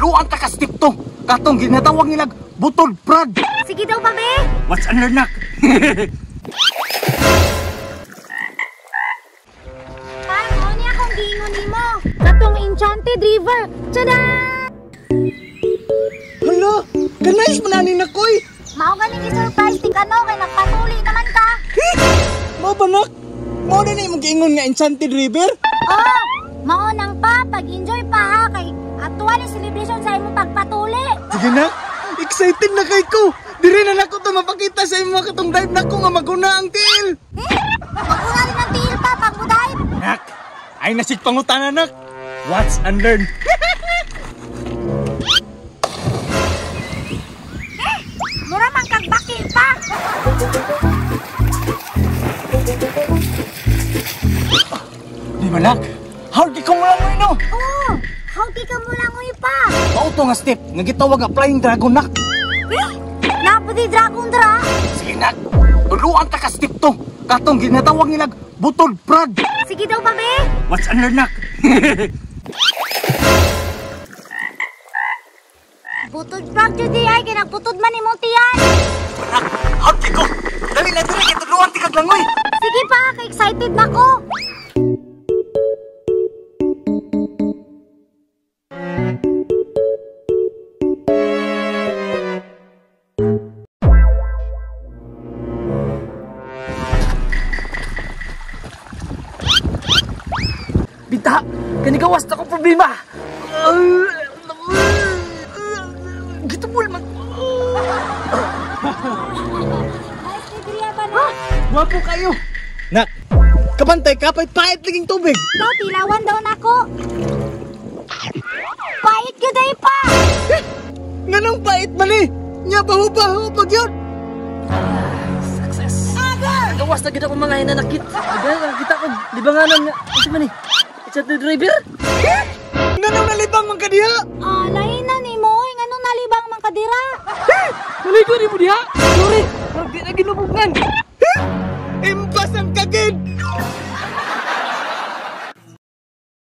Tuluan ta ka step to. Katong ginatawag nilag butol prag. Sige daw pa, be. What's under nak? Paano niya kung giingon nimo? Katong Enchanted River. Tada! Hala, ganais mananin na koy. Mao ganing i-surprise ti kano kay nagpatuli naman ka. Mao ba nak? Mao na ni mong giingon nga Enchanted River? Oh, mao nang pa pag-enjoy pa ha kay actual celebration sa imong pagpatuli. Sige na, excited na kay ko. Diri na nako to mapakita sa imo katong dive nako nga maguna ang tiil. Maguna rin ang tiil pa pag muday. Nak, ay nasig pangutana nak. Watch and learn. Mura man kag bakil pa. Di ba nak? Hard di ko mo lang no? Oh, hawki ka mo lang uy pa. Pauto nga step nga gitawag nga flying dragon nak. Napudi dragon dra. Sige nak. Tuluan ta ka step to. Katong ginatawag nilag butol prag. Sige daw pa, be. What's under nak? Butod pang judi ay kinagputod man imong tiyan. Nak, hard di ko. Dali na diri tuluan ti kag langoy. Sige pa, ka-excited na ko. Bita, kanigawas na ko problema. Gitu mo naman. Ay, Pedria ba na? Wapo kayo. Nak, kabantay ka pait liging tubig. Daw, tilawan daw na ko. Pait ka day pa. Nganong pait man eh. Nya baho-baho pag yun. Success. Nagawas na kita ko mga hinanakit. Aga, kita ko, libanganan nga. Kasi man eh, Enchanted River. Nganong nalibang man ka diha? Ah, lain na ni mo. Ngano nalibang man kadira? Naligo ni mo diha. Sorry, parang di na ginubungan. Imbas ang kagid.